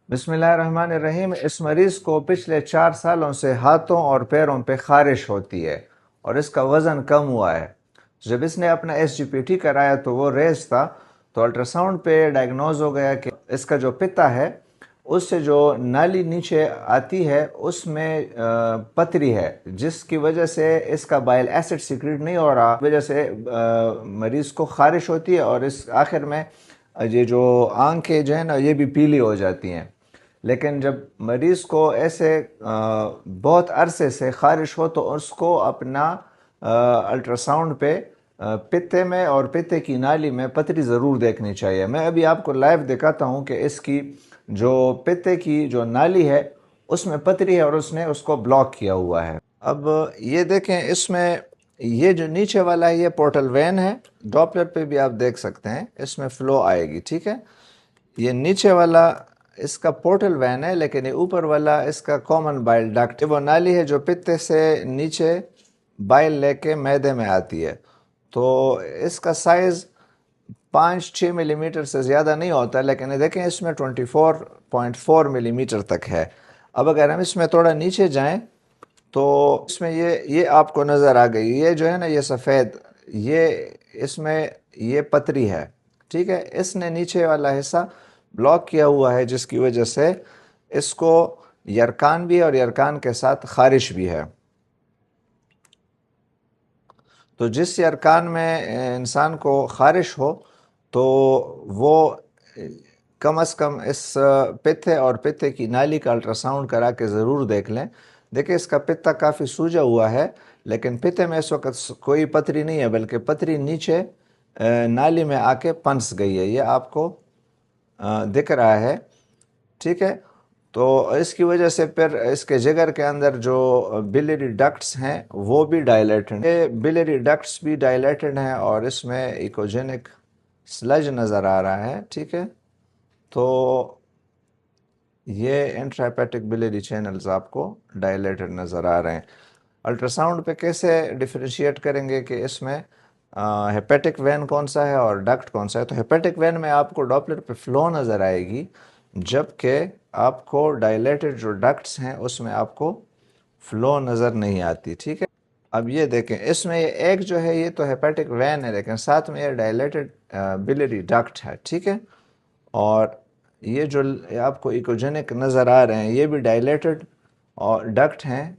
बिस्मिल्लाहिर्रहमानिर्रहीम। इस मरीज़ को पिछले 4 सालों से हाथों और पैरों पे ख़ारिश होती है और इसका वज़न कम हुआ है। जब इसने अपना एसजीपीटी कराया तो वो रेज़ था, तो अल्ट्रासाउंड पे डायग्नोज हो गया कि इसका जो पित्ता है उससे जो नाली नीचे आती है उसमें पथरी है, जिसकी वजह से इसका बाइल एसिड सीक्रेट नहीं हो रहा, वजह से मरीज़ को ख़ारिश होती है और इस आखिर में ये जो आंखें जो है ना ये भी पीली हो जाती हैं। लेकिन जब मरीज़ को ऐसे बहुत अरसे से ख़ारिश हो तो उसको अपना अल्ट्रासाउंड पे पित्ते में और पित्ते की नाली में पथरी ज़रूर देखनी चाहिए। मैं अभी आपको लाइव दिखाता हूँ कि इसकी जो पित्ते की जो नाली है उसमें पथरी है और उसने उसको ब्लॉक किया हुआ है। अब ये देखें, इसमें ये जो नीचे वाला है ये पोर्टल वेन है, डॉपलर पे भी आप देख सकते हैं इसमें फ्लो आएगी, ठीक है। ये नीचे वाला इसका पोर्टल वैन है, लेकिन ये ऊपर वाला इसका कॉमन बाइल डक्ट, वो नाली है जो पित्ते से नीचे बाइल लेके मैदे में आती है। तो इसका साइज़ 5-6 मिलीमीटर से ज़्यादा नहीं होता, लेकिन ये देखें इसमें 24.4 मिलीमीटर तक है। अब अगर हम इसमें थोड़ा नीचे जाएं तो इसमें ये आपको नज़र आ गई, ये जो है ना ये सफ़ेद, ये इसमें ये पतरी है, ठीक है। इसने नीचे वाला हिस्सा ब्लॉक किया हुआ है, जिसकी वजह से इसको यरकान भी और यरकान के साथ ख़ारिश भी है। तो जिस यरकान में इंसान को ख़ारिश हो तो वो कम अज़ कम इस पित्ते और पित्ते की नाली का अल्ट्रासाउंड करा के ज़रूर देख लें। देखिए इसका पित्ता काफ़ी सूजा हुआ है, लेकिन पित्ते में इस वक्त कोई पथरी नहीं है, बल्कि पथरी नीचे नाली में आके पनस गई है, ये आपको दिख रहा है, ठीक है। तो इसकी वजह से फिर इसके जिगर के अंदर जो बिलियरी डक्ट्स हैं वो भी डायलेटेड है, बिलियरी डक्ट्स भी डायलेटेड हैं और इसमें इकोजेनिक स्लज नज़र आ रहा है, ठीक है। तो ये इंट्राहेपेटिक बिलियरी चैनल्स आपको डायलेटेड नज़र आ रहे हैं। अल्ट्रासाउंड पे कैसे डिफरेंशिएट करेंगे कि इसमें हेपेटिक वेन कौन सा है और डक्ट कौन सा है? तो हेपेटिक वेन में आपको डॉपलर पे फ्लो नज़र आएगी, जबकि आपको डायलेटेड जो डक्ट्स हैं उसमें आपको फ्लो नज़र नहीं आती, ठीक है। अब ये देखें, इसमें ये एक जो है ये तो हेपेटिक वेन है, लेकिन साथ में ये डायलेटेड बिलियरी डक्ट है, ठीक है। और ये जो आपको इकोजेनिक नज़र आ रहे हैं ये भी डायलेटेड और डक्ट हैं,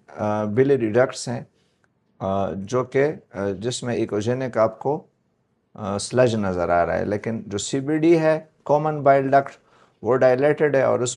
बिलियरी डक्ट्स हैं, जो कि जिसमें इकोजेनिक आपको स्लज नज़र आ रहा है। लेकिन जो सीबीडी है, कॉमन बाइल डक्ट, वो डायलेटेड है और उस